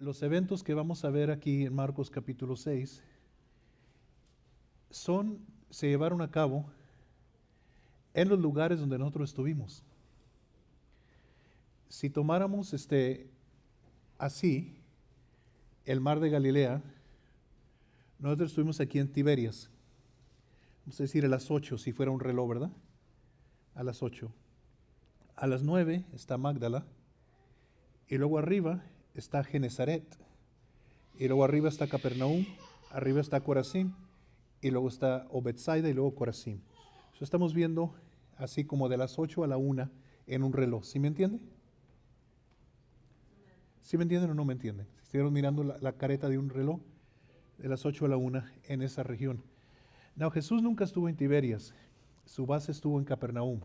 los eventos que vamos a ver aquí en Marcos capítulo 6 se llevaron a cabo en los lugares donde nosotros estuvimos. Si tomáramos así el mar de Galilea, nosotros estuvimos aquí en Tiberias, vamos a decir a las 8, si fuera un reloj, ¿verdad? A las 8. A las 9 está Magdala, y luego arriba está Genezaret, y luego arriba está Capernaum, arriba está Corazín, y luego está Betsaida y luego Corazín. Eso estamos viendo así como de las 8 a la 1 en un reloj. ¿Sí me entiende? ¿Sí me entienden o no me entienden? Si estuvieron mirando la careta de un reloj, de las 8 a la 1 en esa región. No, Jesús nunca estuvo en Tiberias, su base estuvo en Capernaum.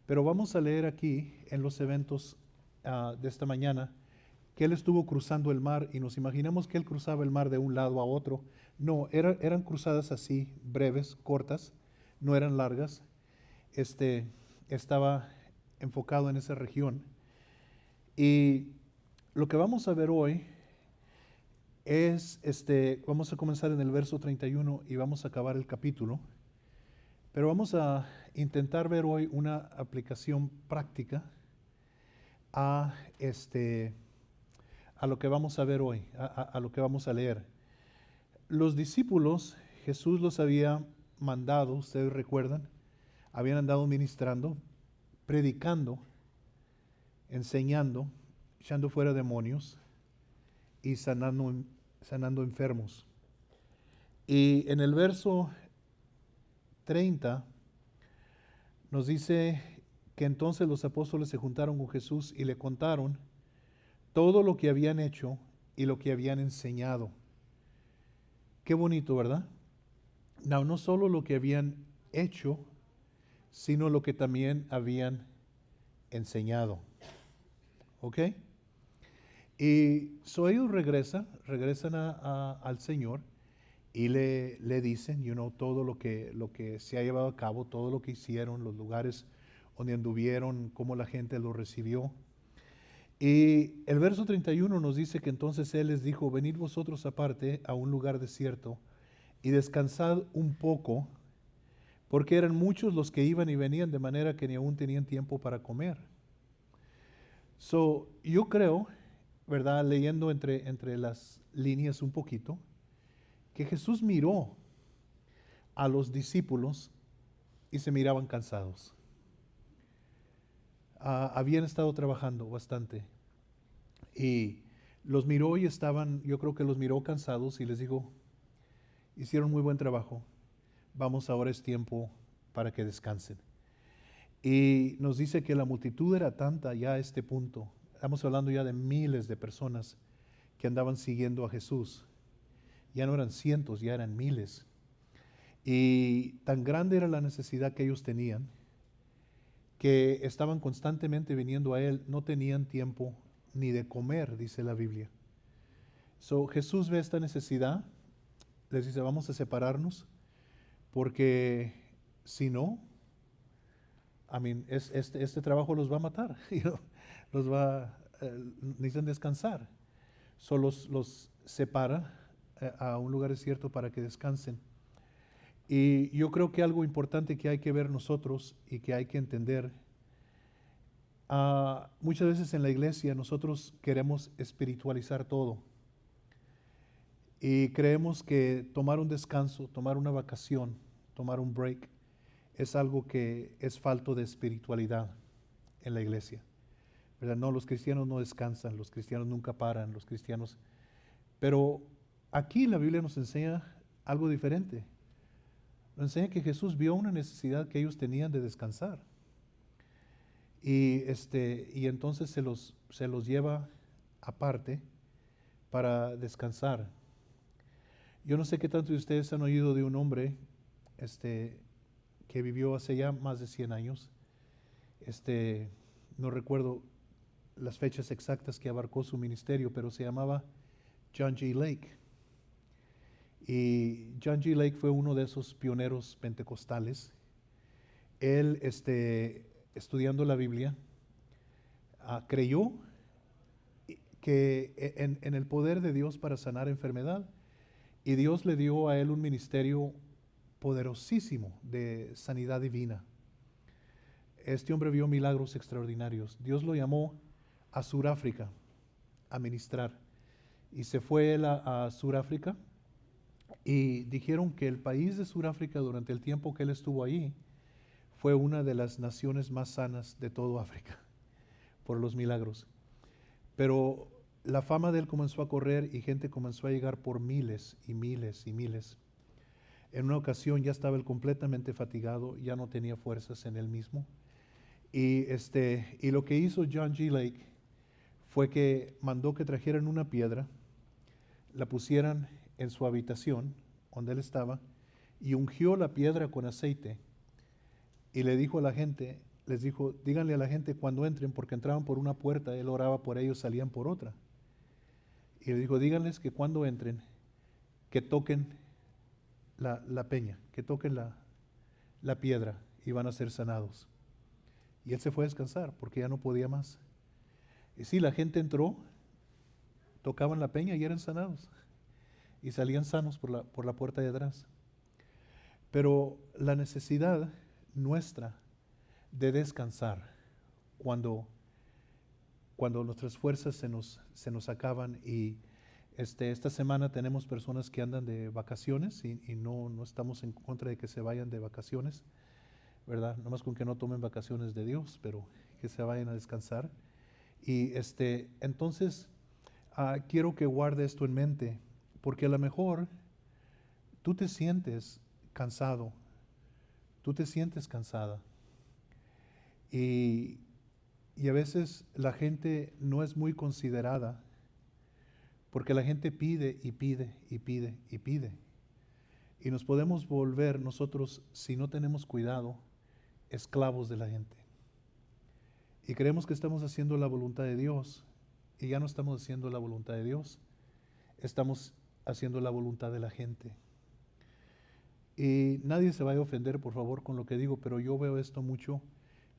Pero vamos a leer aquí en los eventos de esta mañana que él estuvo cruzando el mar y nos imaginamos que él cruzaba el mar de un lado a otro. No, eran cruzadas así, breves, cortas, no eran largas. Estaba enfocado en esa región. Y lo que vamos a ver hoy es, vamos a comenzar en el verso 31 y vamos a acabar el capítulo. Pero vamos a intentar ver hoy una aplicación práctica a lo que vamos a ver hoy, a lo que vamos a leer. Los discípulos, Jesús los había mandado, ustedes recuerdan, habían andado ministrando, predicando, enseñando, echando fuera demonios y sanando enfermos. Y en el verso 30 nos dice que entonces los apóstoles se juntaron con Jesús y le contaron todo lo que habían hecho y lo que habían enseñado. Qué bonito, ¿verdad? No solo lo que habían hecho, sino lo que también habían enseñado. ¿Ok? Y ellos regresan al Señor y le dicen, todo lo que se ha llevado a cabo, todo lo que hicieron, los lugares donde anduvieron, cómo la gente lo recibió. Y el verso 31 nos dice que entonces Él les dijo, venid vosotros aparte a un lugar desierto y descansad un poco, porque eran muchos los que iban y venían, de manera que ni aún tenían tiempo para comer. Yo creo, ¿verdad? Leyendo entre las líneas un poquito, que Jesús miró a los discípulos y se miraban cansados. Habían estado trabajando bastante y los miró y yo creo que los miró cansados y les dijo, hicieron muy buen trabajo, vamos, ahora es tiempo para que descansen. Y nos dice que la multitud era tanta ya a este punto, estamos hablando ya de miles de personas que andaban siguiendo a Jesús, ya no eran cientos, ya eran miles. Y tan grande era la necesidad que ellos tenían, que estaban constantemente viniendo a Él, no tenían tiempo ni de comer, dice la Biblia. Jesús ve esta necesidad, les dice, vamos a separarnos, porque si no, este trabajo los va a matar, necesitan descansar. Los separa a un lugar desierto para que descansen. Y yo creo que algo importante que hay que ver nosotros y que hay que entender, muchas veces en la iglesia nosotros queremos espiritualizar todo y creemos que tomar un descanso, tomar una vacación, tomar un break es algo que es falto de espiritualidad en la iglesia, ¿verdad? No, los cristianos no descansan, los cristianos nunca paran, los cristianos. Pero aquí la Biblia nos enseña algo diferente. Nos enseña que Jesús vio una necesidad que ellos tenían de descansar. Y entonces se los lleva aparte para descansar. Yo no sé qué tanto de ustedes han oído de un hombre que vivió hace ya más de 100 años. No recuerdo las fechas exactas que abarcó su ministerio, pero se llamaba John G. Lake. Y John G. Lake fue uno de esos pioneros pentecostales. Él, estudiando la Biblia, creyó que en el poder de Dios para sanar enfermedad, y Dios le dio a él un ministerio poderosísimo de sanidad divina. Este hombre vio milagros extraordinarios. Dios lo llamó a Sudáfrica a ministrar, y se fue él a Sudáfrica, y dijeron que el país de Sudáfrica, durante el tiempo que él estuvo ahí, fue una de las naciones más sanas de todo África por los milagros. Pero la fama de él comenzó a correr y gente comenzó a llegar por miles y miles y miles. En una ocasión ya estaba él completamente fatigado, ya no tenía fuerzas en él mismo. Y lo que hizo John G. Lake fue que mandó que trajeran una piedra, la pusieran en su habitación donde él estaba, y ungió la piedra con aceite, y le dijo a la gente, les dijo, díganle a la gente cuando entren, porque entraban por una puerta, él oraba por ellos, salían por otra. Y le dijo, díganles que cuando entren, que toquen la peña, que toquen la piedra, y van a ser sanados. Y él se fue a descansar porque ya no podía más. Y sí, la gente entró, tocaban la peña y eran sanados. Y salían sanos por la puerta de atrás. Pero la necesidad nuestra de descansar cuando nuestras fuerzas se nos acaban, y esta semana tenemos personas que andan de vacaciones, y no estamos en contra de que se vayan de vacaciones, ¿verdad? Nomás con que no tomen vacaciones de Dios, pero que se vayan a descansar. Y entonces quiero que guarde esto en mente, porque a lo mejor tú te sientes cansado, tú te sientes cansada, y a veces la gente no es muy considerada, porque la gente pide y pide y pide y pide, y nos podemos volver nosotros, si no tenemos cuidado, esclavos de la gente. Y creemos que estamos haciendo la voluntad de Dios, y ya no estamos haciendo la voluntad de Dios, estamos haciendo la voluntad de la gente. Y nadie se vaya a ofender, por favor, con lo que digo, pero yo veo esto mucho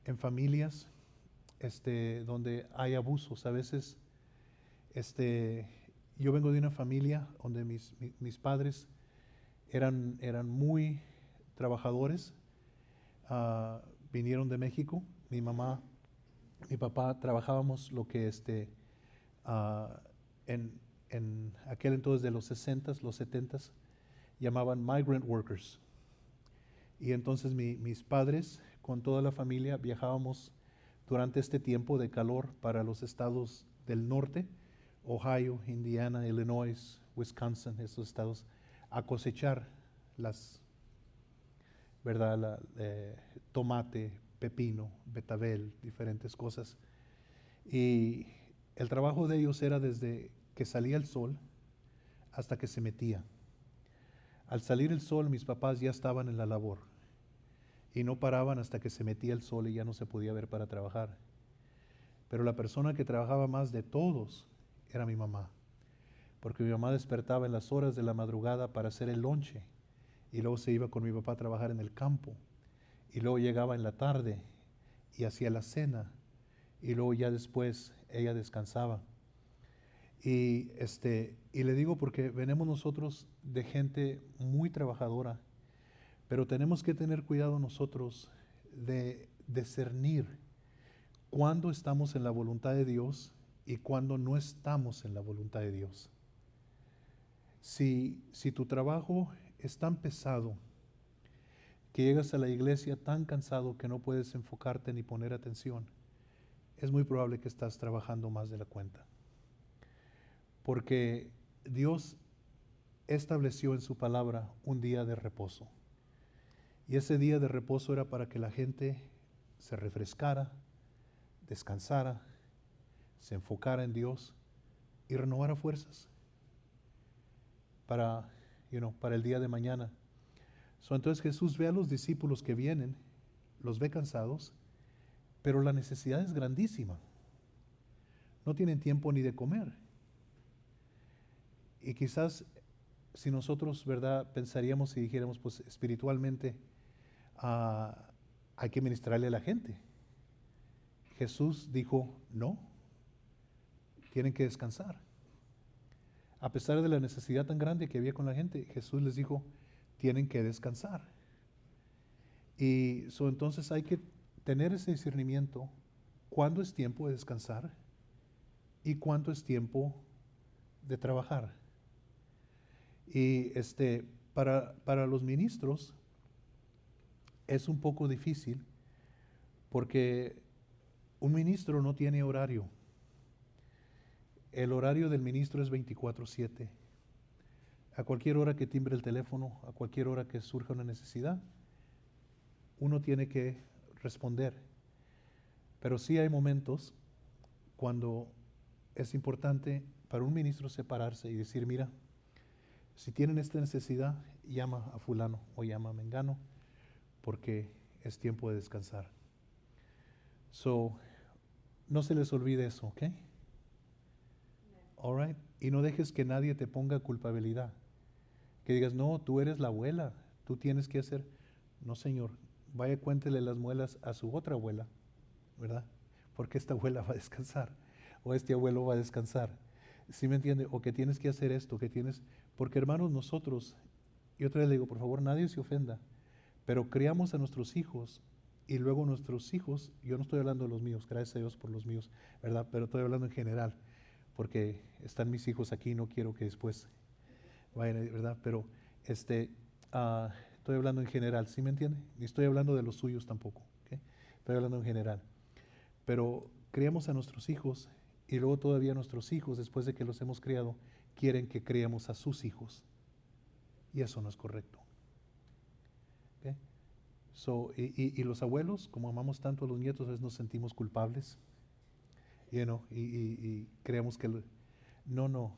en familias donde hay abusos. A veces, yo vengo de una familia donde mis padres eran muy trabajadores, vinieron de México. Mi mamá, mi papá trabajábamos lo que en aquel entonces de los 60s, los 70s, llamaban migrant workers. Y entonces mis padres con toda la familia viajábamos durante este tiempo de calor para los estados del norte, Ohio, Indiana, Illinois, Wisconsin, esos estados, a cosechar ¿verdad? Tomate, pepino, betabel, diferentes cosas. Y el trabajo de ellos era desde que salía el sol hasta que se metía. Al salir el sol, mis papás ya estaban en la labor y no paraban hasta que se metía el sol y ya no se podía ver para trabajar. Pero la persona que trabajaba más de todos era mi mamá, porque mi mamá despertaba en las horas de la madrugada para hacer el lonche, y luego se iba con mi papá a trabajar en el campo, y luego llegaba en la tarde y hacía la cena, y luego ya después ella descansaba. Y le digo porque venimos nosotros de gente muy trabajadora, pero tenemos que tener cuidado nosotros de discernir cuándo estamos en la voluntad de Dios y cuándo no estamos en la voluntad de Dios. Si tu trabajo es tan pesado que llegas a la iglesia tan cansado que no puedes enfocarte ni poner atención, es muy probable que estás trabajando más de la cuenta. Porque Dios estableció en su palabra un día de reposo. Y ese día de reposo era para que la gente se refrescara, descansara, se enfocara en Dios y renovara fuerzas para el día de mañana. Entonces Jesús ve a los discípulos que vienen, los ve cansados, pero la necesidad es grandísima. No tienen tiempo ni de comer. Y quizás si nosotros, ¿verdad?, pensaríamos y dijéramos, pues espiritualmente hay que ministrarle a la gente. Jesús dijo, no, tienen que descansar. A pesar de la necesidad tan grande que había con la gente, Jesús les dijo, tienen que descansar. Y entonces hay que tener ese discernimiento, cuándo es tiempo de descansar y cuándo es tiempo de trabajar. Y para los ministros es un poco difícil porque un ministro no tiene horario. El horario del ministro es 24/7. A cualquier hora que timbre el teléfono, a cualquier hora que surja una necesidad, uno tiene que responder. Pero sí hay momentos cuando es importante para un ministro separarse y decir, mira, si tienen esta necesidad, llama a fulano o llama a mengano, porque es tiempo de descansar. No se les olvide eso, ¿ok? All right. Y no dejes que nadie te ponga culpabilidad. Que digas, no, tú eres la abuela, tú tienes que hacer. No, señor, vaya, cuéntele las muelas a su otra abuela, ¿verdad? Porque esta abuela va a descansar, o este abuelo va a descansar. ¿Sí me entiende? O que tienes que hacer esto, porque hermanos, nosotros, y otra vez le digo, por favor, nadie se ofenda, pero criamos a nuestros hijos y luego nuestros hijos, yo no estoy hablando de los míos, gracias a Dios por los míos, ¿verdad? Pero estoy hablando en general, porque están mis hijos aquí y no quiero que después vayan, ¿verdad? Pero estoy hablando en general, ¿sí me entiende? Ni estoy hablando de los suyos tampoco, ¿okay? Estoy hablando en general. Pero criamos a nuestros hijos y luego todavía nuestros hijos, después de que los hemos criado, quieren que criemos a sus hijos. Y eso no es correcto. ¿Okay? Y los abuelos, como amamos tanto a los nietos, a veces nos sentimos culpables. Y creemos que no.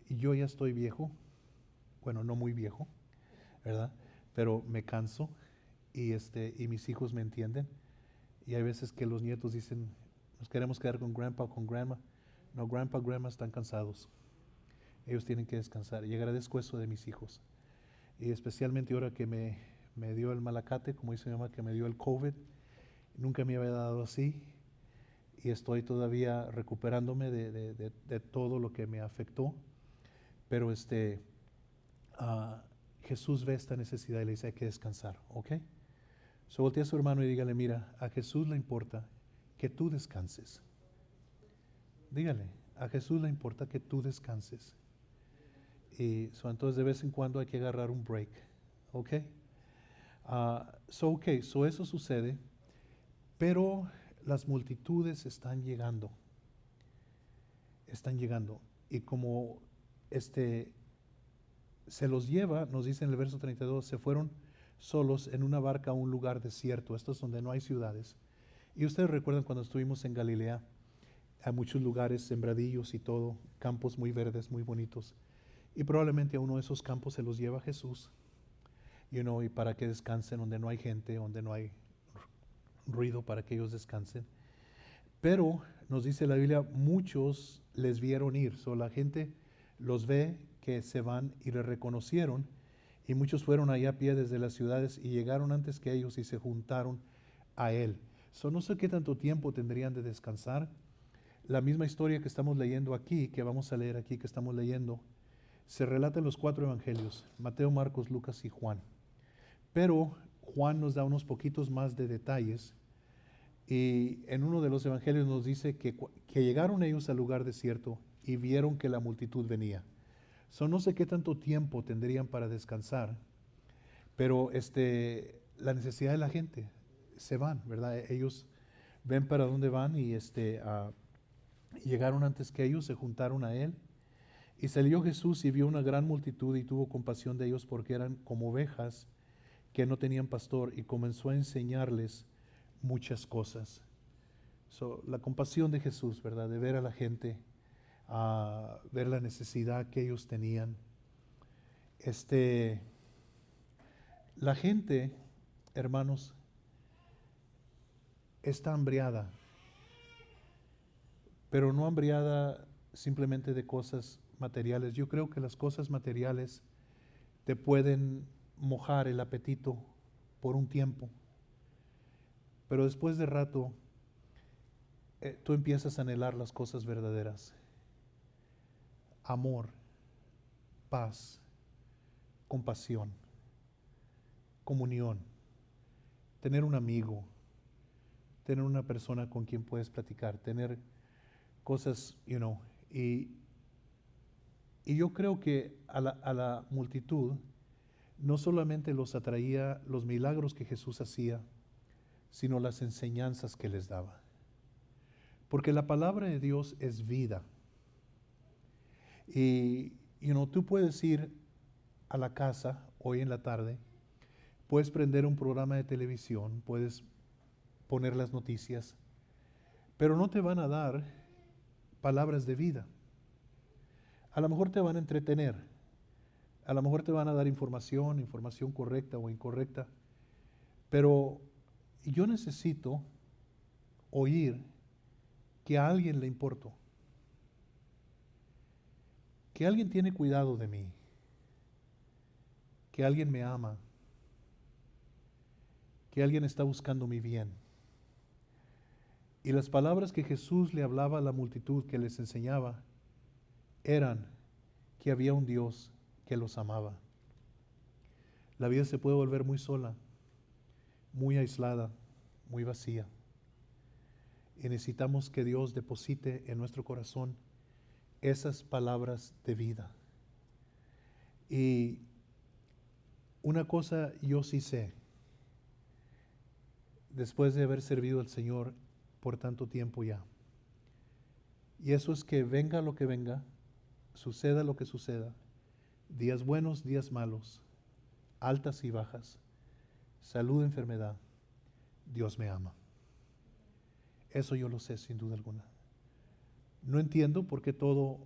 Yo ya estoy viejo, bueno, no muy viejo, ¿verdad? Pero me canso y mis hijos me entienden. Y hay veces que los nietos dicen, nos queremos quedar con grandpa o con grandma. No, grandpa, grandma están cansados. Ellos tienen que descansar. Y agradezco eso de mis hijos. Y especialmente ahora que me dio el malacate, como dice mi mamá, que me dio el COVID. Nunca me había dado así. Y estoy todavía recuperándome de todo lo que me afectó. Pero Jesús ve esta necesidad y le dice, hay que descansar, ¿ok? Voltea a su hermano y dígale, mira, a Jesús le importa que tú descanses. Dígale, a Jesús le importa que tú descanses. Y entonces de vez en cuando hay que agarrar un break, ¿ok? Eso sucede, pero las multitudes están llegando. Y como se los lleva, nos dice en el verso 32, se fueron solos en una barca a un lugar desierto. Esto es donde no hay ciudades. Y ustedes recuerdan cuando estuvimos en Galilea, hay muchos lugares, sembradillos y todo, campos muy verdes, muy bonitos. Y probablemente a uno de esos campos se los lleva Jesús, y para que descansen donde no hay gente, donde no hay ruido, para que ellos descansen. Pero nos dice la Biblia, muchos les vieron ir. La gente los ve que se van y le reconocieron. Y muchos fueron allá a pie desde las ciudades y llegaron antes que ellos y se juntaron a él. No sé qué tanto tiempo tendrían de descansar. La misma historia que estamos leyendo aquí, que vamos a leer aquí, que estamos leyendo, se relata en los 4 evangelios, Mateo, Marcos, Lucas y Juan. Pero Juan nos da unos poquitos más de detalles. Y en uno de los evangelios nos dice que llegaron ellos al lugar desierto y vieron que la multitud venía. No sé qué tanto tiempo tendrían para descansar, pero la necesidad de la gente, se van, ¿verdad? Ellos ven para dónde van y llegaron antes que ellos, se juntaron a él. Y salió Jesús y vio una gran multitud y tuvo compasión de ellos porque eran como ovejas que no tenían pastor, y comenzó a enseñarles muchas cosas. La compasión de Jesús, ¿verdad? De ver a la gente, a ver la necesidad que ellos tenían. La gente, hermanos, está hambriada, pero no hambriada simplemente de cosas materiales. Yo creo que las cosas materiales te pueden mojar el apetito por un tiempo, pero después de rato tú empiezas a anhelar las cosas verdaderas. Amor, paz, compasión, comunión, tener un amigo, tener una persona con quien puedes platicar, tener cosas, y yo creo que a la multitud no solamente los atraía los milagros que Jesús hacía, sino las enseñanzas que les daba. Porque la palabra de Dios es vida. Y tú puedes ir a la casa hoy en la tarde, puedes prender un programa de televisión, puedes poner las noticias, pero no te van a dar palabras de vida. A lo mejor te van a entretener, a lo mejor te van a dar información correcta o incorrecta, pero yo necesito oír que a alguien le importo, que alguien tiene cuidado de mí, que alguien me ama, que alguien está buscando mi bien. Y las palabras que Jesús le hablaba a la multitud, que les enseñaba, eran que había un Dios que los amaba. La vida se puede volver muy sola, muy aislada, muy vacía. Y necesitamos que Dios deposite en nuestro corazón esas palabras de vida. Y una cosa yo sí sé, después de haber servido al Señor por tanto tiempo ya, y eso es que venga lo que venga, suceda lo que suceda, días buenos, días malos, altas y bajas, salud, enfermedad, Dios me ama. Eso yo lo sé sin duda alguna. No entiendo por qué todo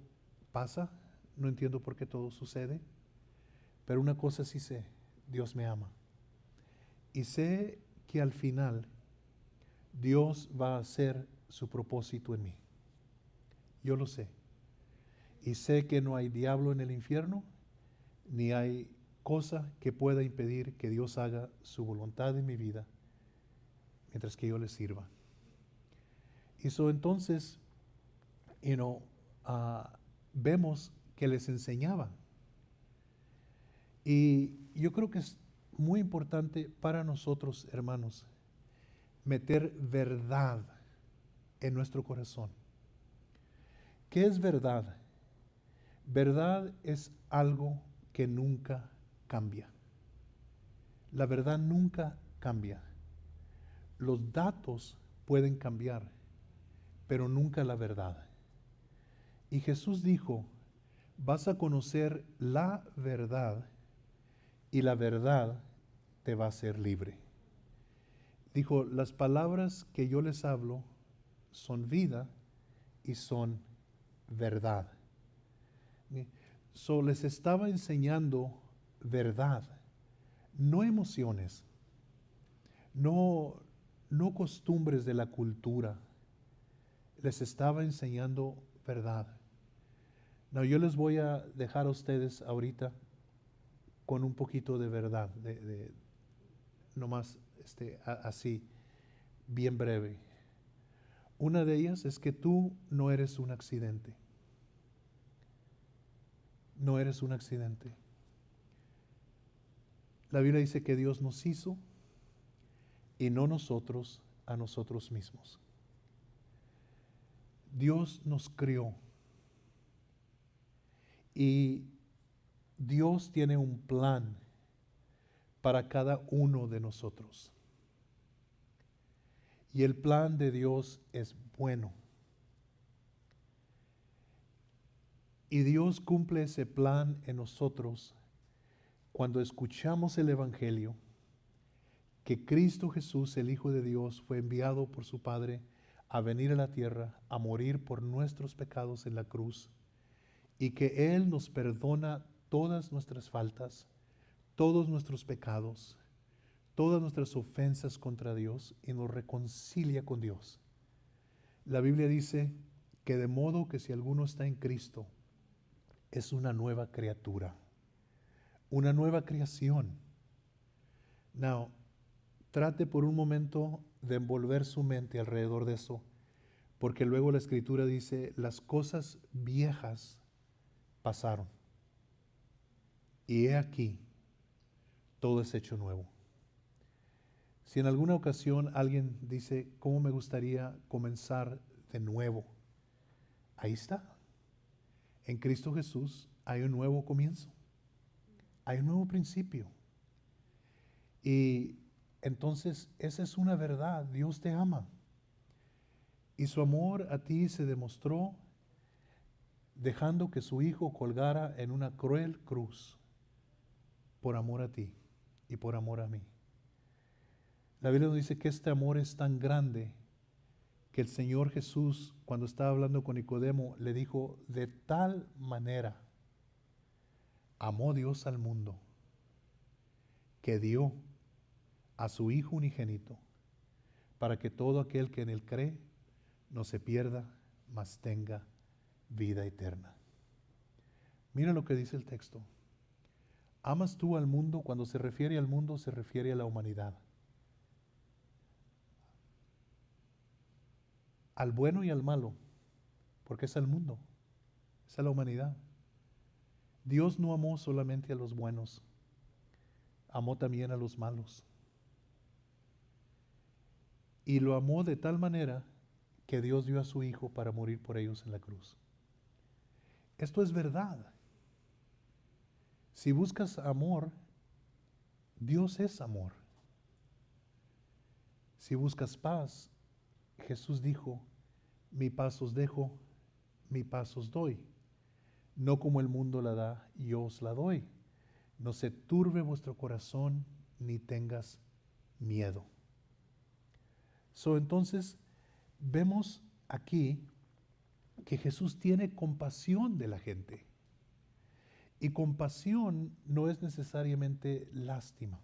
pasa, no entiendo por qué todo sucede, pero una cosa sí sé, Dios me ama. Y sé que al final Dios va a hacer su propósito en mí. Yo lo sé. Y sé que no hay diablo en el infierno, ni hay cosa que pueda impedir que Dios haga su voluntad en mi vida mientras que yo le sirva. Y entonces, vemos que les enseñaba. Y yo creo que es muy importante para nosotros, hermanos, meter verdad en nuestro corazón. ¿Qué es verdad? Verdad es algo que nunca cambia. La verdad nunca cambia. Los datos pueden cambiar, pero nunca la verdad. Y Jesús dijo, vas a conocer la verdad y la verdad te va a hacer libre. Dijo, las palabras que yo les hablo son vida y son verdad. Les estaba enseñando verdad, no emociones, no costumbres de la cultura. Les estaba enseñando verdad. No, yo les voy a dejar a ustedes ahorita con un poquito de verdad, nomás así, bien breve. Una de ellas es que tú no eres un accidente. No eres un accidente. La Biblia dice que Dios nos hizo y no nosotros a nosotros mismos. Dios nos crió y Dios tiene un plan para cada uno de nosotros. Y el plan de Dios es bueno. Y Dios cumple ese plan en nosotros cuando escuchamos el Evangelio, que Cristo Jesús, el Hijo de Dios, fue enviado por su Padre a venir a la tierra, a morir por nuestros pecados en la cruz, y que Él nos perdona todas nuestras faltas, todos nuestros pecados, todas nuestras ofensas contra Dios y nos reconcilia con Dios. La Biblia dice que de modo que si alguno está en Cristo, es una nueva criatura, una nueva creación. Now, trate por un momento de envolver su mente alrededor de eso, porque luego la Escritura dice, las cosas viejas pasaron, y he aquí, todo es hecho nuevo. Si en alguna ocasión alguien dice, ¿cómo me gustaría comenzar de nuevo? Ahí está. En Cristo Jesús hay un nuevo comienzo, hay un nuevo principio. Y entonces esa es una verdad, Dios te ama. Y su amor a ti se demostró dejando que su Hijo colgara en una cruel cruz por amor a ti y por amor a mí. La Biblia nos dice que este amor es tan grande que el Señor Jesús, cuando estaba hablando con Nicodemo, le dijo, de tal manera amó Dios al mundo, que dio a su Hijo unigénito, para que todo aquel que en él cree no se pierda, mas tenga vida eterna. Mira lo que dice el texto. ¿Amas tú al mundo? Cuando se refiere al mundo, se refiere a la humanidad. Al bueno y al malo, porque es al mundo, es a la humanidad. Dios no amó solamente a los buenos, amó también a los malos. Y lo amó de tal manera que Dios dio a su Hijo para morir por ellos en la cruz. Esto es verdad. Si buscas amor, Dios es amor. Si buscas paz, Jesús dijo, mi paz os dejo, mi paz os doy. No como el mundo la da, yo os la doy. No se turbe vuestro corazón, ni tengas miedo. Entonces, vemos aquí que Jesús tiene compasión de la gente. Y compasión no es necesariamente lástima.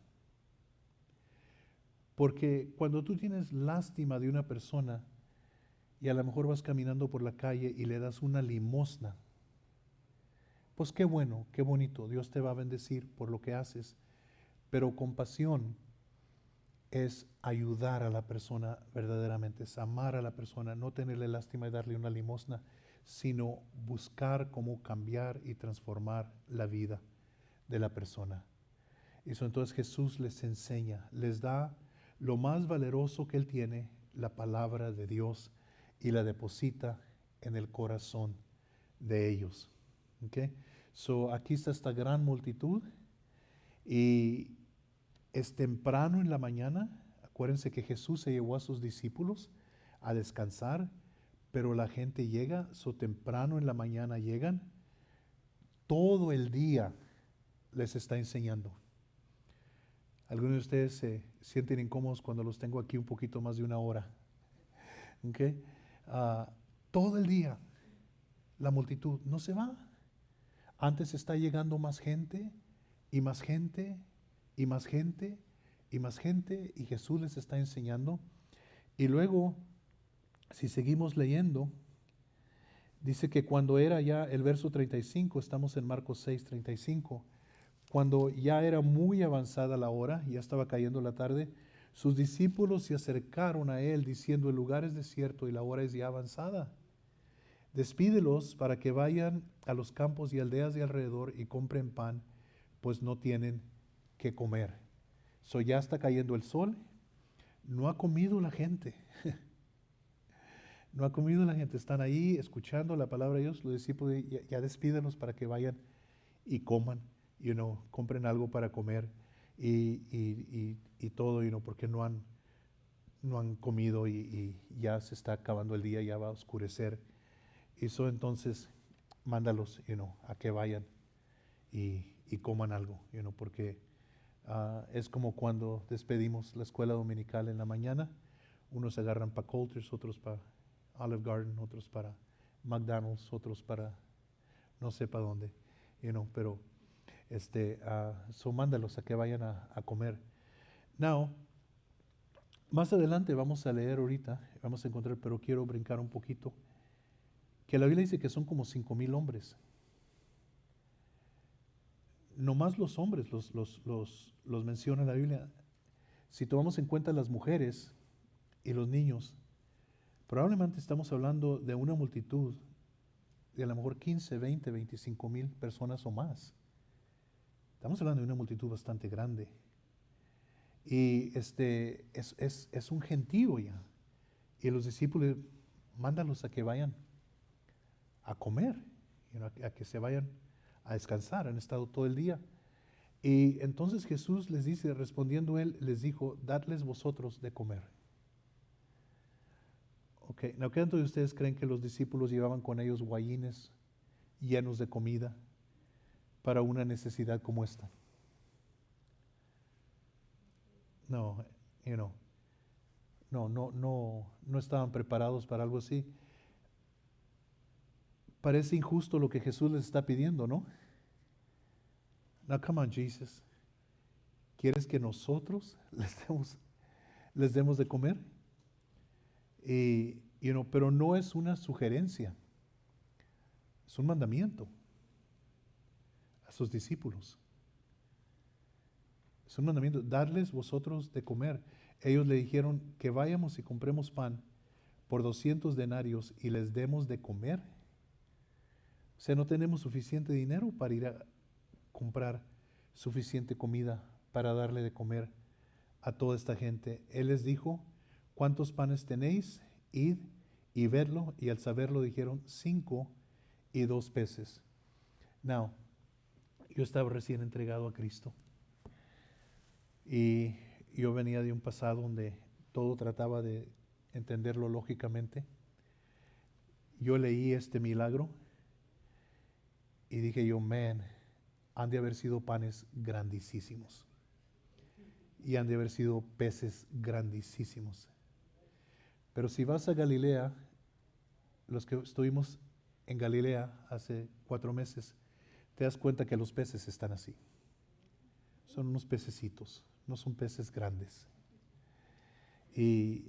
Porque cuando tú tienes lástima de una persona y a lo mejor vas caminando por la calle y le das una limosna, pues qué bueno, qué bonito, Dios te va a bendecir por lo que haces. Pero compasión es ayudar a la persona verdaderamente, es amar a la persona, no tenerle lástima y darle una limosna, sino buscar cómo cambiar y transformar la vida de la persona. Y entonces Jesús les enseña, les da lo más valeroso que Él tiene, la palabra de Dios, y la deposita en el corazón de ellos. ¿Okay? Aquí está esta gran multitud y es temprano en la mañana. Acuérdense que Jesús se llevó a sus discípulos a descansar, pero la gente llega, temprano en la mañana llegan, todo el día les está enseñando. Algunos de ustedes se sienten incómodos cuando los tengo aquí un poquito más de una hora. ¿Okay? Todo el día la multitud no se va. Antes está llegando más gente y más gente y más gente y más gente, y Jesús les está enseñando. Y luego, si seguimos leyendo, dice que cuando era ya el verso 35, estamos en Marcos 6, 35, cuando ya era muy avanzada la hora, ya estaba cayendo la tarde, sus discípulos se acercaron a él diciendo, el lugar es desierto y la hora es ya avanzada. Despídelos para que vayan a los campos y aldeas de alrededor y compren pan, pues no tienen que comer. Ya está cayendo el sol, no ha comido la gente. No ha comido la gente, están ahí escuchando la palabra de Dios. Los discípulos ya despídelos para que vayan y coman, compren algo para comer y todo, porque no han comido y ya se está acabando el día, ya va a oscurecer. Y entonces mándalos, a que vayan y coman algo, porque es como cuando despedimos la escuela dominical en la mañana. Unos agarran para Coulter's, otros para Olive Garden, otros para McDonald's, otros para no sé para dónde, pero mándalos a que vayan a comer. Now, más adelante vamos a leer ahorita, vamos a encontrar, pero quiero brincar un poquito, que la Biblia dice que son como 5,000 hombres. No más los hombres los menciona la Biblia. Si tomamos en cuenta las mujeres y los niños, Probablemente estamos hablando de una multitud de a lo mejor 15, 20, 25 mil personas o más. Estamos hablando de una multitud bastante grande. Y es un gentío ya. Y los discípulos, mándalos a que vayan a comer, a que se vayan a descansar. Han estado todo el día. Y entonces Jesús les dice, respondiendo él, les dijo, dadles vosotros de comer. Ok, ¿qué tanto de ustedes creen que los discípulos llevaban con ellos guayines llenos de comida para una necesidad como esta? No, no estaban preparados para algo así. Parece injusto lo que Jesús les está pidiendo, ¿no? Now, come on, Jesus. ¿Quieres que nosotros les demos de comer? Pero no es una sugerencia, es un mandamiento a sus discípulos. Es un mandamiento, darles vosotros de comer. Ellos le dijeron que vayamos y compremos pan por 200 denarios y les demos de comer. O sea, no tenemos suficiente dinero para ir a comprar suficiente comida para darle de comer a toda esta gente. Él les dijo, ¿cuántos panes tenéis? Id y vedlo. Y al saberlo dijeron, 5 y 2 peces. Now, yo estaba recién entregado a Cristo. Y yo venía de un pasado donde todo trataba de entenderlo lógicamente. Yo leí este milagro y dije yo, man, han de haber sido panes grandísimos. Y han de haber sido peces grandísimos. Pero si vas a Galilea, los que estuvimos en Galilea hace 4 meses, te das cuenta que los peces están así. Son unos pececitos, no son peces grandes. Y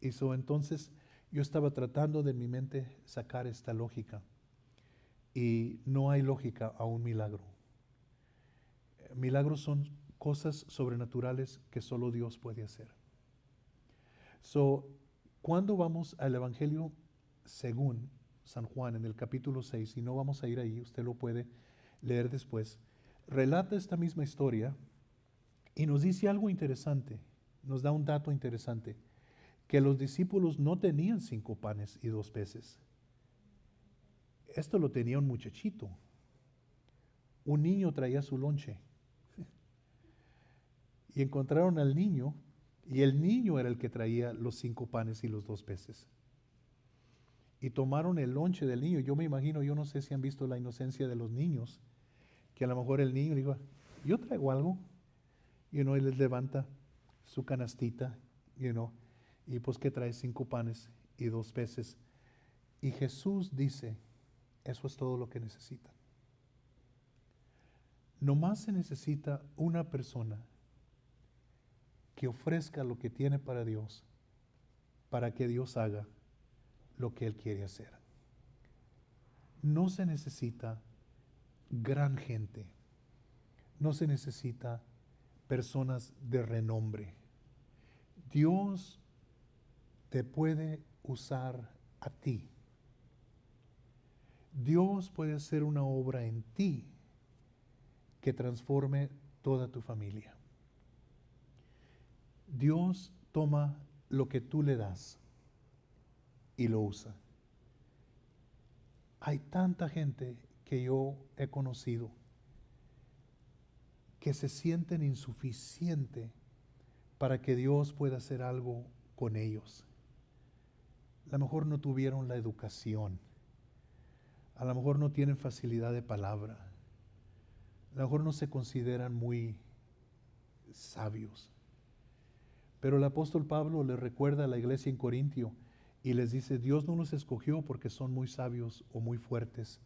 entonces yo estaba tratando de mi mente sacar esta lógica. Y no hay lógica a un milagro. Milagros son cosas sobrenaturales que solo Dios puede hacer. Cuando vamos al Evangelio según San Juan en el capítulo 6, y no vamos a ir ahí, usted lo puede leer después, relata esta misma historia y nos dice algo interesante, nos da un dato interesante, que los discípulos no tenían 5 panes y 2 peces. Esto lo tenía un muchachito. Un niño traía su lonche. Y encontraron al niño, y el niño era el que traía los 5 panes y los 2 peces. Y tomaron el lonche del niño. Yo me imagino, yo no sé si han visto la inocencia de los niños, que a lo mejor el niño le dijo, yo traigo algo, y les levanta su canastita, y pues que trae 5 panes y 2 peces. Y Jesús dice, eso es todo lo que necesitan. Nomás se necesita una persona que ofrezca lo que tiene para Dios, para que Dios haga lo que Él quiere hacer. No se necesita gran gente, no se necesita personas de renombre. Dios te puede usar a ti. Dios puede hacer una obra en ti que transforme toda tu familia. Dios toma lo que tú le das y lo usa. Hay tanta gente que yo he conocido que se sienten insuficientes para que Dios pueda hacer algo con ellos. A lo mejor no tuvieron la educación, a lo mejor no tienen facilidad de palabra, a lo mejor no se consideran muy sabios. Pero el apóstol Pablo le recuerda a la iglesia en Corintio y les dice, Dios no los escogió porque son muy sabios o muy fuertes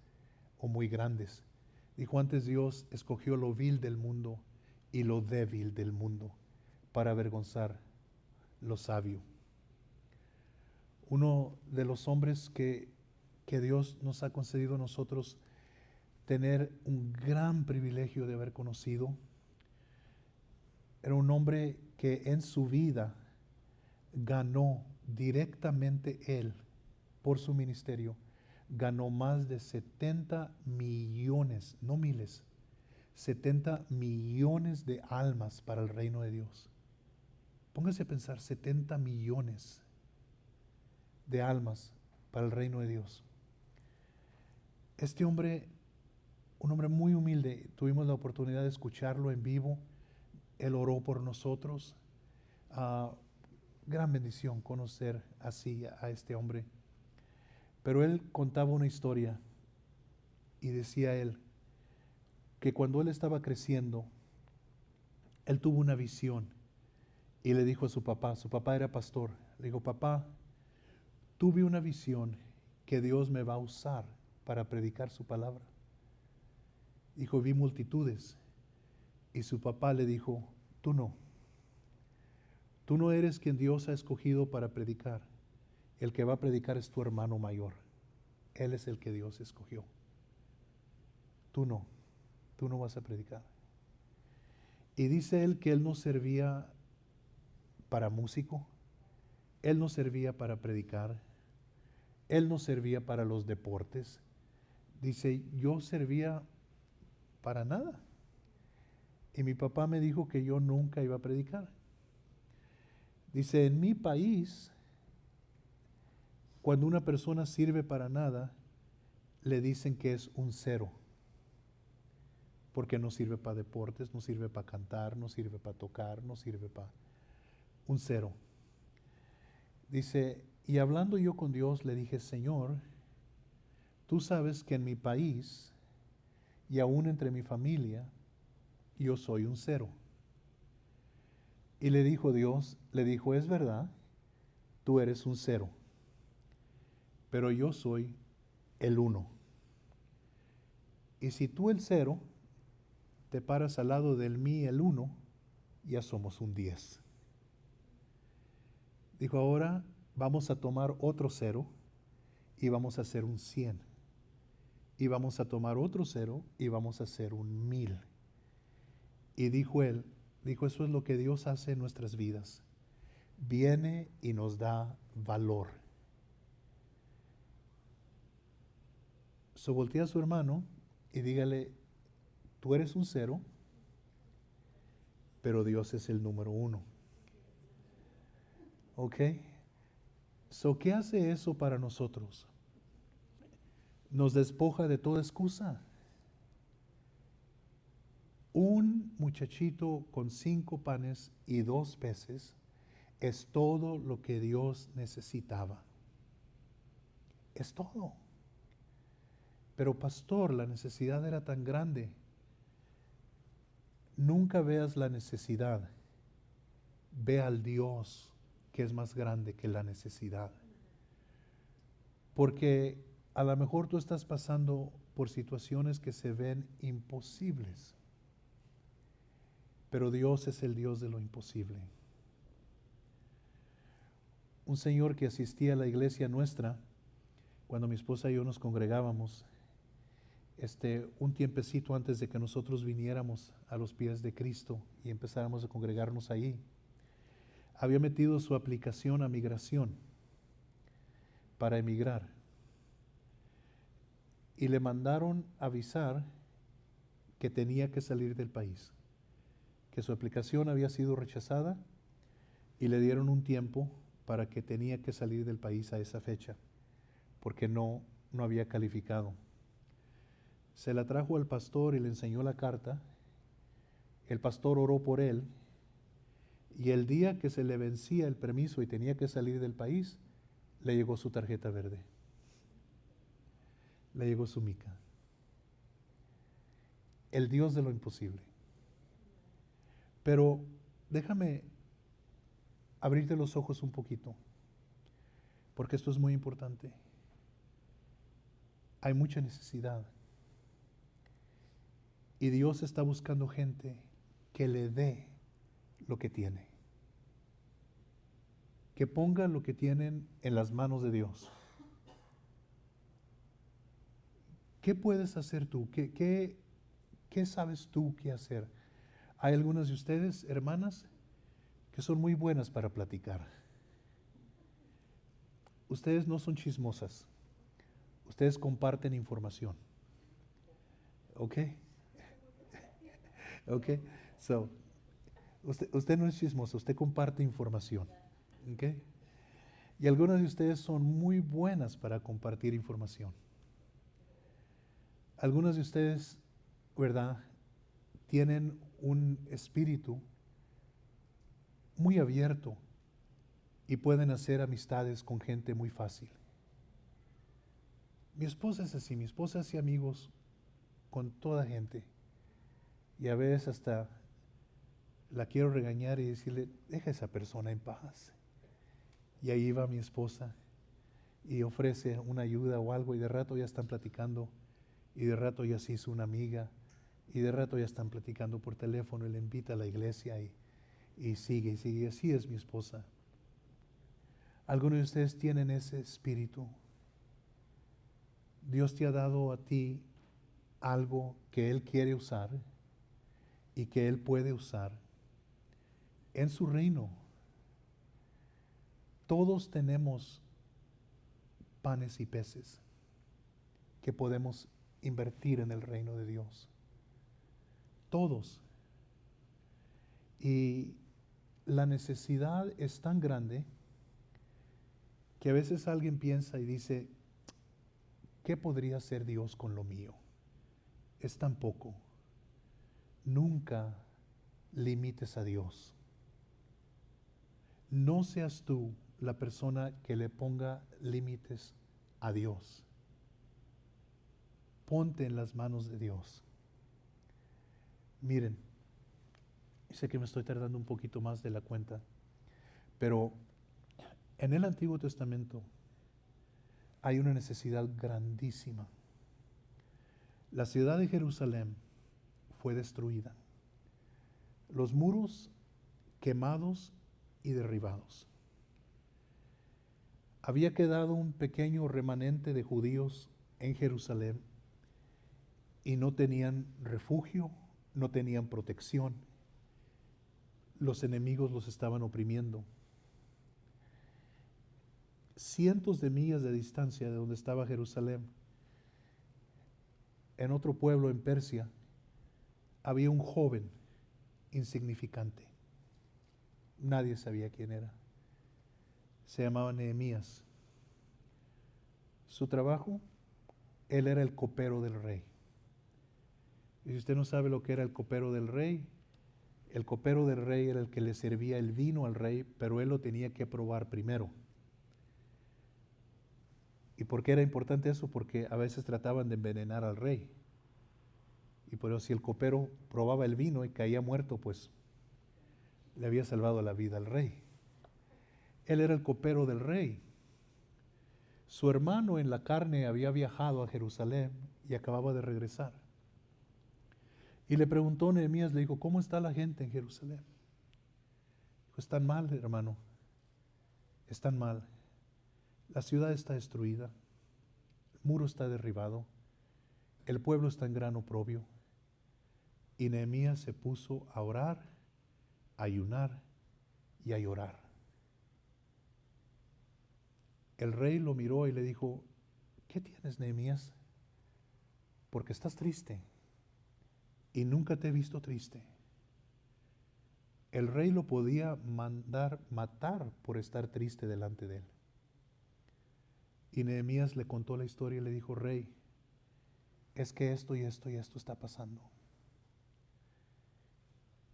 o muy grandes. Dijo antes, Dios escogió lo vil del mundo y lo débil del mundo para avergonzar lo sabio. Uno de los hombres que Dios nos ha concedido a nosotros tener un gran privilegio de haber conocido, era un hombre que en su vida ganó directamente él, por su ministerio, ganó más de 70 millones, no miles, 70 millones de almas para el reino de Dios. Póngase a pensar, 70 millones de almas para el reino de Dios. Este hombre, un hombre muy humilde, tuvimos la oportunidad de escucharlo en vivo. Él oró por nosotros. Gran bendición conocer así a este hombre. Pero él contaba una historia y decía él que cuando él estaba creciendo, él tuvo una visión y le dijo a su papá era pastor, le dijo: papá, tuve una visión que Dios me va a usar para predicar su palabra. Dijo: vi multitudes. Y su papá le dijo: tú no eres quien Dios ha escogido para predicar. El que va a predicar es tu hermano mayor. Él es el que Dios escogió. Tú no vas a predicar. Y dice él que él no servía para músico, él no servía para predicar, él no servía para los deportes. Dice: yo servía para nada. Y mi papá me dijo que yo nunca iba a predicar. Dice: en mi país, cuando una persona sirve para nada, le dicen que es un cero. Porque no sirve para deportes, no sirve para cantar, no sirve para tocar, no sirve para... un cero. Dice: y hablando yo con Dios, le dije: Señor, tú sabes que en mi país y aún entre mi familia, yo soy un cero. Y le dijo Dios, es verdad, tú eres un cero, pero yo soy el uno. Y si tú el cero te paras al lado del mí el uno, ya somos un 10. Dijo: ahora vamos a tomar otro cero y vamos a hacer un 100. Y vamos a tomar otro cero y vamos a hacer un 1000. Y dijo él, eso es lo que Dios hace en nuestras vidas. Viene y nos da valor. So voltea a su hermano y dígale: tú eres un cero, pero Dios es el número 1. ¿Ok? So, ¿qué hace eso para nosotros? Nos despoja de toda excusa. Un muchachito con 5 panes y 2 peces es todo lo que Dios necesitaba. Es todo. Pero pastor, la necesidad era tan grande. Nunca veas la necesidad. Ve al Dios que es más grande que la necesidad. Porque a lo mejor tú estás pasando por situaciones que se ven imposibles. Pero Dios es el Dios de lo imposible. Un señor que asistía a la iglesia nuestra, cuando mi esposa y yo nos congregábamos, un tiempecito antes de que nosotros viniéramos a los pies de Cristo y empezáramos a congregarnos ahí, había metido su aplicación a migración para emigrar. Y le mandaron avisar que tenía que salir del país, que su aplicación había sido rechazada y le dieron un tiempo para que tenía que salir del país a esa fecha, porque no había calificado. Se la trajo al pastor y le enseñó la carta. El pastor oró por él y el día que se le vencía el permiso y tenía que salir del país, le llegó su tarjeta verde. Le llegó su mica. El Dios de lo imposible. Pero déjame abrirte los ojos un poquito, porque esto es muy importante. Hay mucha necesidad. Y Dios está buscando gente que le dé lo que tiene. Que ponga lo que tienen en las manos de Dios. ¿Qué puedes hacer tú? ¿Qué sabes tú qué hacer? Hay algunas de ustedes, hermanas, que son muy buenas para platicar. ustedes no son chismosas. Ustedes comparten información. ¿Ok? ¿Ok? So, usted no es chismoso, usted comparte información. ¿Ok? Y algunas de ustedes son muy buenas para compartir información. Algunas de ustedes, ¿verdad?, tienen un espíritu muy abierto y pueden hacer amistades con gente muy fácil. Mi esposa es así, mi esposa hace amigos con toda gente. Y a veces hasta la quiero regañar y decirle, deja a esa persona en paz. Y ahí va mi esposa y ofrece una ayuda o algo y de rato ya están platicando y de rato ya se hizo una amiga y de rato ya están platicando por teléfono y le invita a la iglesia y sigue y sigue. Así es mi esposa. Algunos de ustedes tienen ese espíritu. Dios te ha dado a ti algo que Él quiere usar y que Él puede usar en su reino. Todos tenemos panes y peces que podemos invertir en el reino de Dios. Todos. Y la necesidad es tan grande que a veces alguien piensa y dice, ¿qué podría hacer Dios con lo mío? Es tan poco. Nunca limites a Dios. No seas tú la persona que le ponga límites a Dios. Ponte en las manos de Dios. Miren, sé que me estoy tardando un poquito más de la cuenta, pero en el Antiguo Testamento hay una necesidad grandísima. La ciudad de Jerusalén fue destruida. Los muros quemados y derribados. Había quedado un pequeño remanente de judíos en Jerusalén y no tenían refugio, no tenían protección. Los enemigos los estaban oprimiendo. Cientos de millas de distancia de donde estaba Jerusalén, en otro pueblo en Persia, había un joven insignificante. Nadie sabía quién era. Se llamaba Nehemías. Su trabajo, él era el copero del rey. Y si usted no sabe lo que era el copero del rey, el copero del rey era el que le servía el vino al rey, pero él lo tenía que probar primero. ¿Y por qué era importante eso? Porque a veces trataban de envenenar al rey. Y por eso si el copero probaba el vino y caía muerto, pues le había salvado la vida al rey. Él era el copero del rey. Su hermano en la carne había viajado a Jerusalén y acababa de regresar. Y le preguntó a Nehemías, le dijo, ¿cómo está la gente en Jerusalén? Dijo, están mal, hermano. Están mal. La ciudad está destruida. El muro está derribado. El pueblo está en gran oprobio. Y Nehemías se puso a orar, a ayunar y a llorar. El rey lo miró y le dijo, ¿qué tienes, Nehemías? Porque estás triste y nunca te he visto triste. El rey lo podía mandar matar por estar triste delante de él. Y Nehemías le contó la historia y le dijo, rey, es que esto y esto y esto está pasando.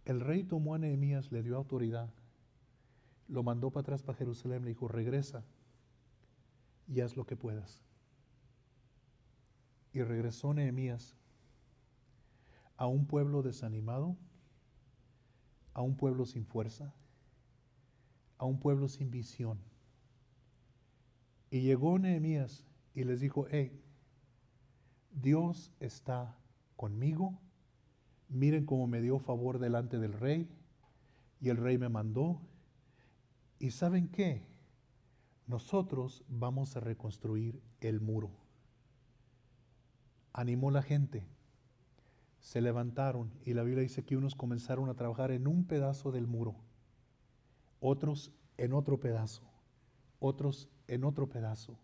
El rey tomó a Nehemías, le dio autoridad, lo mandó para atrás para Jerusalén, le dijo, regresa y haz lo que puedas. Y regresó Nehemías a un pueblo desanimado, a un pueblo sin fuerza, a un pueblo sin visión. Y llegó Nehemías y les dijo, hey, Dios está conmigo, miren cómo me dio favor delante del rey, y el rey me mandó, y ¿saben qué? Nosotros vamos a reconstruir el muro. Animó la gente, se levantaron, y la Biblia dice que unos comenzaron a trabajar en un pedazo del muro, otros en otro pedazo, otros en otro pedazo.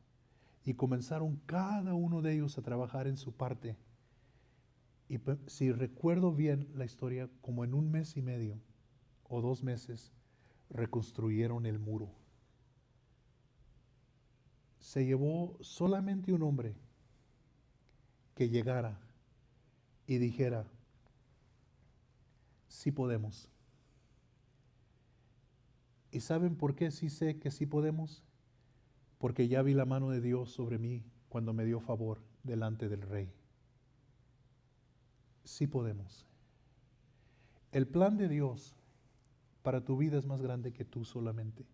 Y comenzaron cada uno de ellos a trabajar en su parte. Y si recuerdo bien la historia, como en 1 mes y medio o 2 meses, reconstruyeron el muro. Se llevó solamente un hombre que llegara y dijera, sí podemos. ¿Y saben por qué sí sé que sí podemos? Porque ya vi la mano de Dios sobre mí cuando me dio favor delante del Rey. Sí podemos. El plan de Dios para tu vida es más grande que tú solamente.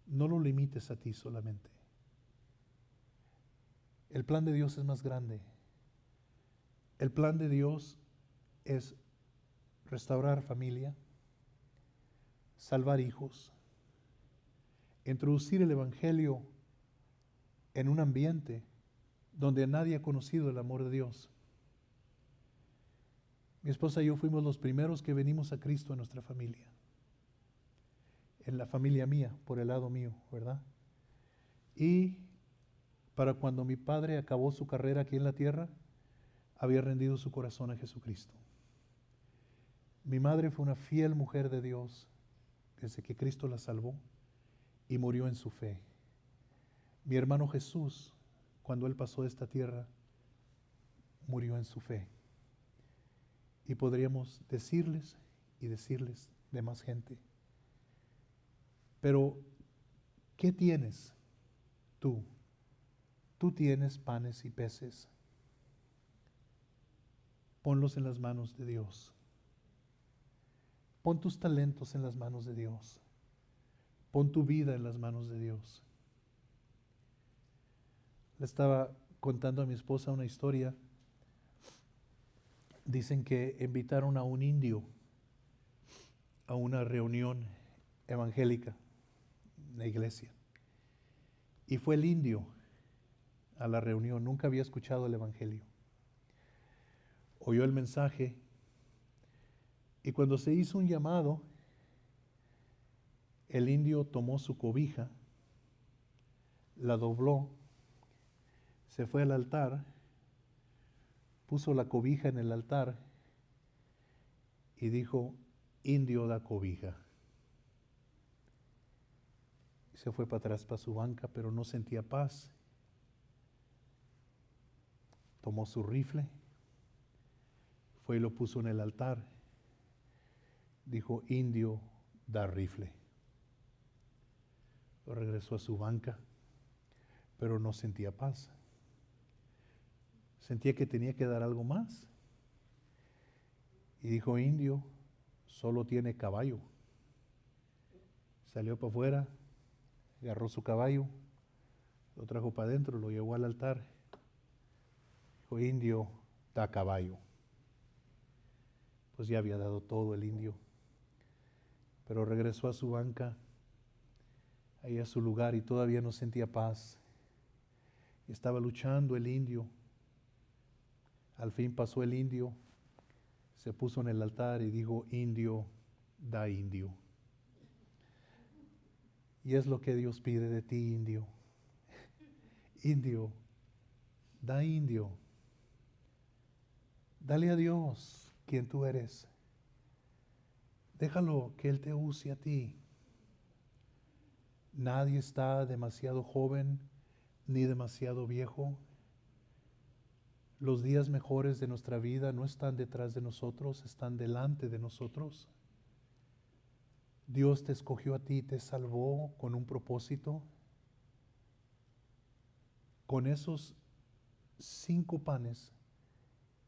No lo limites a ti solamente. El plan de Dios es más grande. El plan de Dios es restaurar familia, salvar hijos, introducir el Evangelio en un ambiente donde nadie ha conocido el amor de Dios. Mi esposa y yo fuimos los primeros que venimos a Cristo en nuestra familia. En la familia mía, por el lado mío, ¿verdad? Y para cuando mi padre acabó su carrera aquí en la tierra, había rendido su corazón a Jesucristo. Mi madre fue una fiel mujer de Dios desde que Cristo la salvó y murió en su fe. Mi hermano Jesús, cuando él pasó esta tierra, murió en su fe. Y podríamos decirles y decirles de más gente. Pero, ¿qué tienes tú? Tú tienes panes y peces. Ponlos en las manos de Dios. Pon tus talentos en las manos de Dios. Pon tu vida en las manos de Dios. Le estaba contando a mi esposa una historia. Dicen que invitaron a un indio a una reunión evangélica en la iglesia. Y fue el indio a la reunión. Nunca había escuchado el evangelio. Oyó el mensaje y cuando se hizo un llamado, el indio tomó su cobija, la dobló, se fue al altar, puso la cobija en el altar y dijo, indio da cobija. Y se fue para atrás para su banca, pero no sentía paz. Tomó su rifle, fue y lo puso en el altar. Dijo, indio da rifle. Regresó a su banca, pero no sentía paz. Sentía que tenía que dar algo más. Y dijo, indio solo tiene caballo. Salió para afuera, agarró su caballo, lo trajo para adentro, lo llevó al altar. Dijo, indio da caballo. Pues ya había dado todo el indio. Pero regresó a su banca, ahí a su lugar, y todavía no sentía paz. Y estaba luchando el indio. Al fin pasó el indio, se puso en el altar y dijo, indio da indio. Y es lo que Dios pide de ti, indio. Indio, da indio. Dale a Dios quien tú eres. Déjalo que Él te use a ti. Nadie está demasiado joven ni demasiado viejo. Los días mejores de nuestra vida no están detrás de nosotros, están delante de nosotros. Dios te escogió a ti, te salvó con un propósito. Con esos 5 panes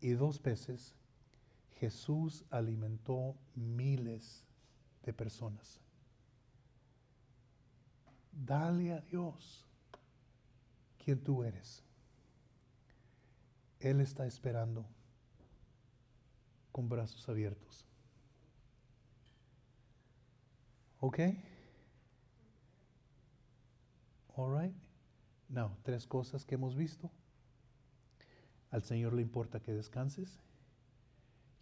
y 2 peces, Jesús alimentó miles de personas. Dale a Dios quien tú eres. Él está esperando con brazos abiertos. ¿Ok? All right. Now, 3 cosas que hemos visto. Al Señor le importa que descanses.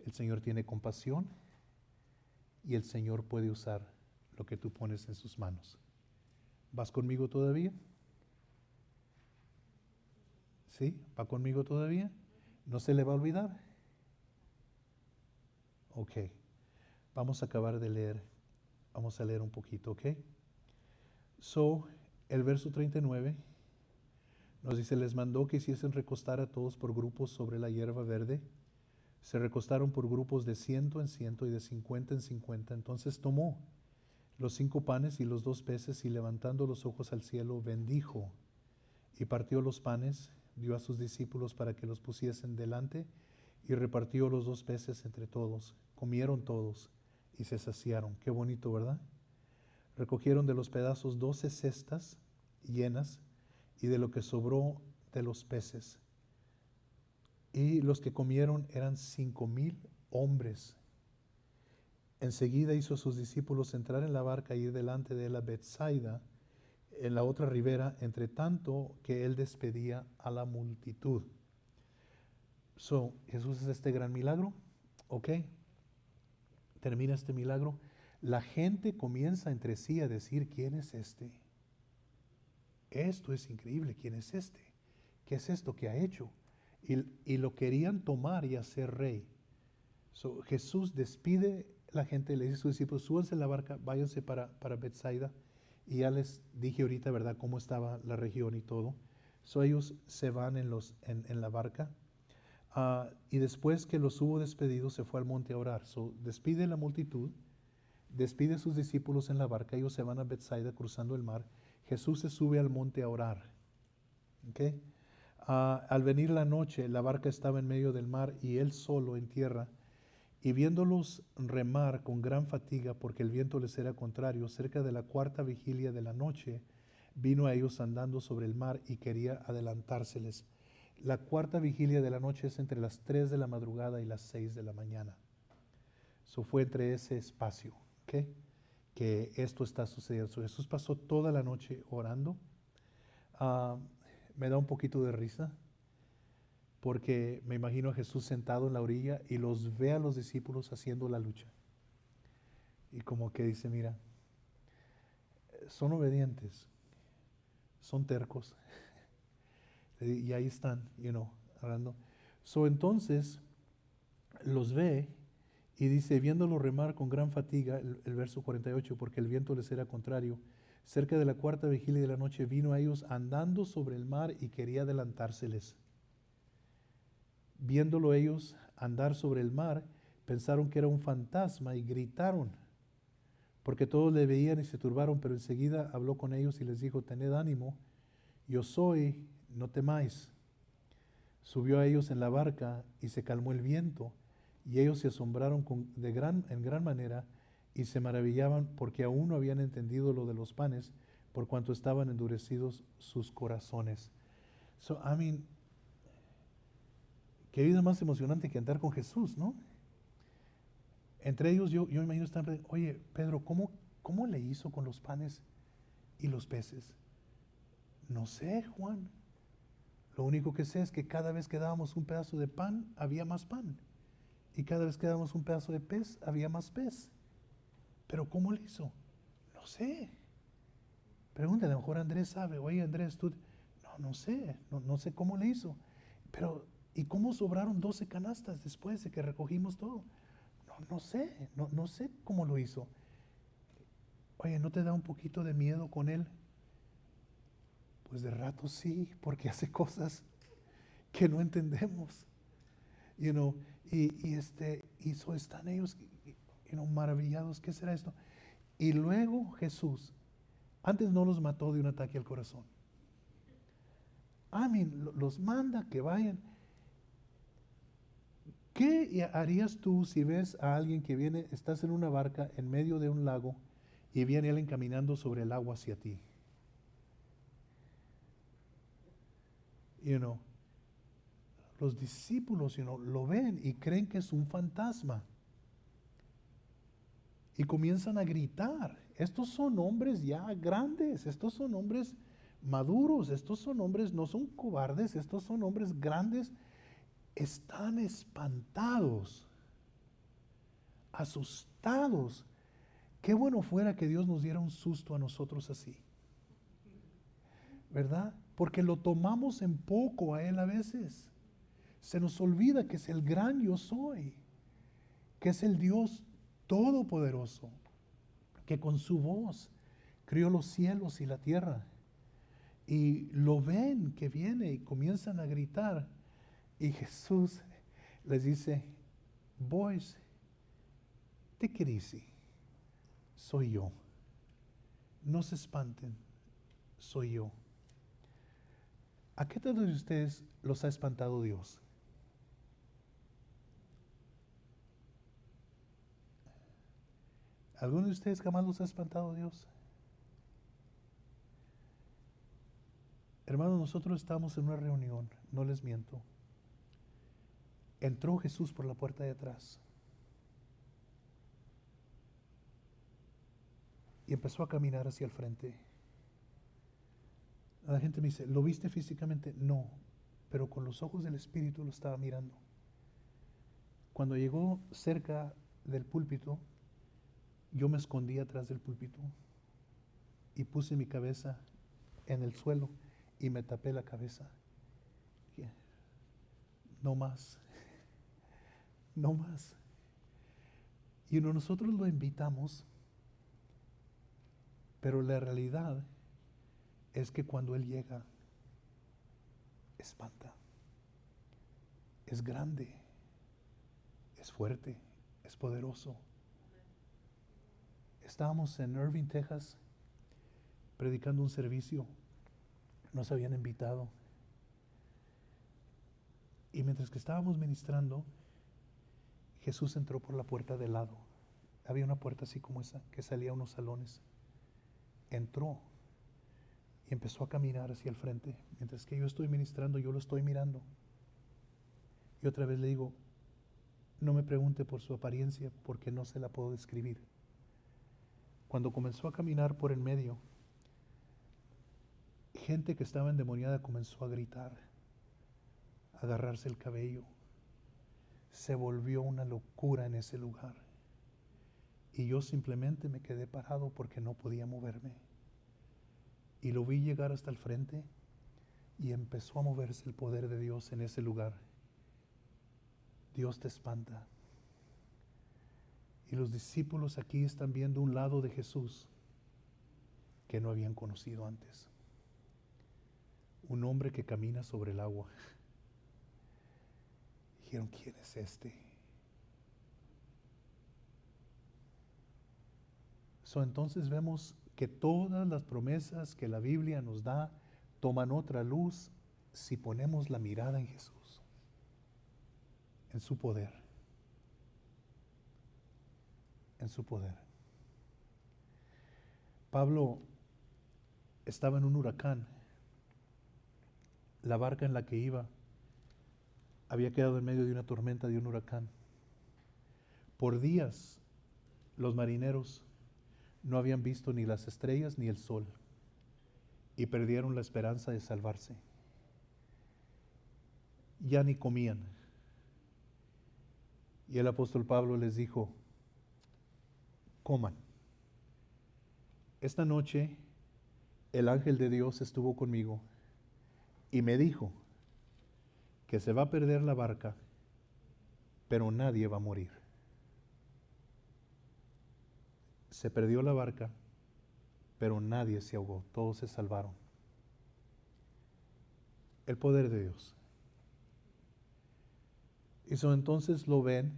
El Señor tiene compasión. Y el Señor puede usar lo que tú pones en sus manos. ¿Vas conmigo todavía? ¿Sí? ¿Va conmigo todavía? ¿No se le va a olvidar? Ok. Vamos a acabar de leer. Vamos a leer un poquito, ¿ok? So, el verso 39 nos dice, les mandó que hiciesen recostar a todos por grupos sobre la hierba verde. Se recostaron por grupos de 100 en 100 y de 50 en 50. Entonces tomó los 5 panes y los 2 peces y levantando los ojos al cielo, bendijo y partió los panes, dio a sus discípulos para que los pusiesen delante y repartió los 2 peces entre todos. Comieron todos y se saciaron. Qué bonito, ¿verdad? Recogieron de los pedazos 12 cestas llenas y de lo que sobró de los peces. Y los que comieron eran 5,000 hombres. Enseguida hizo a sus discípulos entrar en la barca y ir delante de él a Betsaida, en la otra ribera, entre tanto que él despedía a la multitud. So, Jesús es este gran milagro, ¿ok? Termina este milagro. La gente comienza entre sí a decir, ¿quién es este? Esto es increíble, ¿quién es este? ¿Qué es esto que ha hecho? Y lo querían tomar y hacer rey. So, Jesús despide la gente, le dice a sus discípulos, súbanse en la barca, váyanse para Betsaida. Y ya les dije ahorita, ¿verdad?, cómo estaba la región y todo. So, ellos se van en la barca. Y después que los hubo despedido, se fue al monte a orar. So, despide la multitud, despide a sus discípulos en la barca, ellos se van a Betsaida cruzando el mar. Jesús se sube al monte a orar. ¿Okay? Al venir la noche, la barca estaba en medio del mar y él solo en tierra. Y viéndolos remar con gran fatiga, porque el viento les era contrario, cerca de la 4ª vigilia de la noche, vino a ellos andando sobre el mar y quería adelantárseles. La 4ª vigilia de la noche es entre las 3 de la madrugada y las 6 de la mañana. Eso fue entre ese espacio, ¿ok?, que esto está sucediendo. Jesús pasó toda la noche orando. Me da un poquito de risa, porque me imagino a Jesús sentado en la orilla y los ve a los discípulos haciendo la lucha. Y como que dice, mira, son obedientes, son tercos, y ahí están, hablando. So, entonces, los ve y dice, viéndolo remar con gran fatiga, el verso 48, porque el viento les era contrario, cerca de la 4ª vigilia de la noche vino a ellos andando sobre el mar y quería adelantárseles. Viéndolo ellos andar sobre el mar, pensaron que era un fantasma y gritaron, porque todos le veían y se turbaron, pero enseguida habló con ellos y les dijo, tened ánimo, yo soy, no temáis. Subió a ellos en la barca y se calmó el viento, y ellos se asombraron en gran manera y se maravillaban porque aún no habían entendido lo de los panes, por cuanto estaban endurecidos sus corazones. So, qué vida más emocionante que andar con Jesús, ¿no? Entre ellos yo imagino están, oye, Pedro, ¿cómo le hizo con los panes y los peces? No sé, Juan. Lo único que sé es que cada vez que dábamos un pedazo de pan, había más pan. Y cada vez que dábamos un pedazo de pez, había más pez. Pero ¿cómo le hizo? No sé. Pregúntale, a lo mejor Andrés sabe. Oye, Andrés, tú... No sé. No sé cómo le hizo. Pero, ¿y cómo sobraron 12 canastas después de que recogimos todo? No sé. No sé cómo lo hizo. Oye, ¿no te da un poquito de miedo con él? Pues de rato sí, porque hace cosas que no entendemos. Y están ellos maravillados. ¿Qué será esto? Y luego Jesús, antes no los mató de un ataque al corazón. Los manda que vayan. ¿Qué harías tú si ves a alguien que viene, estás en una barca en medio de un lago y viene alguien caminando sobre el agua hacia ti? Los discípulos lo ven y creen que es un fantasma. Y comienzan a gritar. Estos son hombres ya grandes, estos son hombres maduros, estos son hombres, no son cobardes, estos son hombres grandes. Están espantados, asustados. Qué bueno fuera que Dios nos diera un susto a nosotros así, ¿verdad? porque lo tomamos en poco a Él a veces. Se nos olvida que es el gran yo soy, que es el Dios todopoderoso, que con su voz crió los cielos y la tierra. Y lo ven que viene y comienzan a gritar. Y Jesús les dice, boys, take it easy, soy yo. No se espanten, soy yo. ¿A qué tantos de ustedes los ha espantado Dios? ¿Alguno de ustedes jamás los ha espantado Dios? Hermanos, nosotros estamos en una reunión, no les miento. Entró Jesús por la puerta de atrás y empezó a caminar hacia el frente. La gente me dice, ¿lo viste físicamente? No, pero con los ojos del Espíritu lo estaba mirando. Cuando llegó cerca del púlpito, yo me escondí atrás del púlpito y puse mi cabeza en el suelo y me tapé la cabeza. No más, no más. Y nosotros lo invitamos, pero la realidad es que cuando Él llega, espanta. Es grande, es fuerte, es poderoso. Estábamos en Irving, Texas, predicando un servicio. Nos habían invitado. Y mientras que estábamos ministrando, Jesús entró por la puerta del lado. Había una puerta así como esa, que salía a unos salones. Entró y empezó a caminar hacia el frente. Mientras que yo estoy ministrando, yo lo estoy mirando. Y otra vez le digo, no me pregunte por su apariencia, porque no se la puedo describir. Cuando comenzó a caminar por el medio, gente que estaba endemoniada comenzó a gritar, a agarrarse el cabello. Se volvió una locura en ese lugar. Y yo simplemente me quedé parado porque no podía moverme. Y lo vi llegar hasta el frente y empezó a moverse el poder de Dios en ese lugar. Dios te espanta. Y los discípulos aquí están viendo un lado de Jesús que no habían conocido antes. Un hombre que camina sobre el agua. Dijeron, ¿quién es este? Entonces vemos que todas las promesas que la Biblia nos da toman otra luz si ponemos la mirada en Jesús, en su poder, en su poder. Pablo estaba en un huracán. La barca en la que iba había quedado en medio de una tormenta, de un huracán. Por días los marineros no habían visto ni las estrellas ni el sol y perdieron la esperanza de salvarse. Ya ni comían. Y el apóstol Pablo les dijo, coman. Esta noche el ángel de Dios estuvo conmigo y me dijo que se va a perder la barca, pero nadie va a morir. Se perdió la barca, pero nadie se ahogó, todos se salvaron. El poder de Dios. Y entonces lo ven.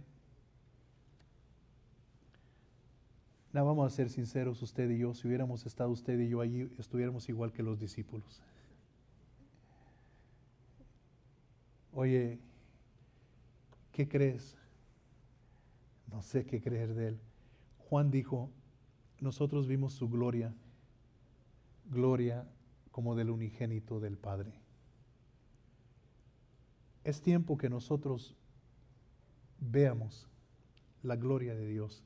No, vamos a ser sinceros, usted y yo, si hubiéramos estado usted y yo allí, estuviéramos igual que los discípulos. Oye, ¿qué crees? No sé qué creer de él. Juan dijo, nosotros vimos su gloria, gloria como del unigénito del Padre. Es tiempo que nosotros veamos la gloria de Dios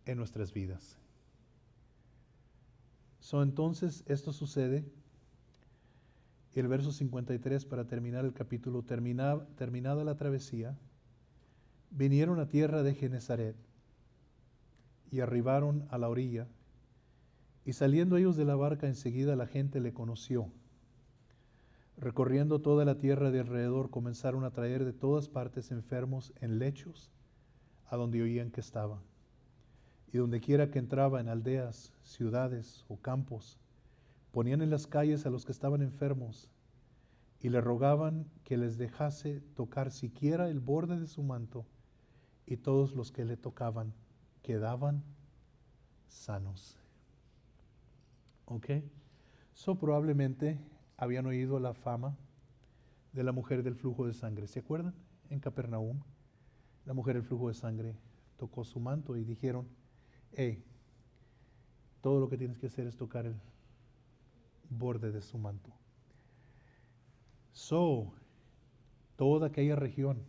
en nuestras vidas. Entonces esto sucede. El verso 53, para terminar el capítulo, terminada la travesía, vinieron a tierra de Genezaret y arribaron a la orilla, y saliendo ellos de la barca enseguida la gente le conoció, Recorriendo toda la tierra de alrededor, comenzaron a traer de todas partes enfermos en lechos a donde oían que estaba. Y donde quiera que entraba, en aldeas, ciudades o campos, ponían en las calles a los que estaban enfermos y le rogaban que les dejase tocar siquiera el borde de su manto, y todos los que le tocaban quedaban sanos. ¿Ok? So probablemente habían oído la fama de la mujer del flujo de sangre. ¿Se acuerdan? En Capernaum, la mujer del flujo de sangre tocó su manto y dijeron, hey, todo lo que tienes que hacer es tocar el borde de su manto. So, toda aquella región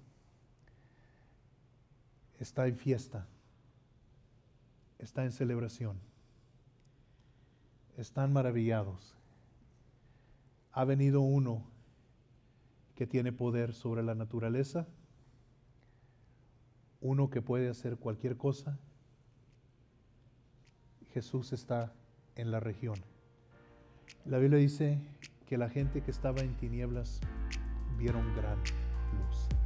está en fiesta, está en celebración, están maravillados. Ha venido uno que tiene poder sobre la naturaleza, uno que puede hacer cualquier cosa. Jesús está en la región. La Biblia dice que la gente que estaba en tinieblas vieron gran luz.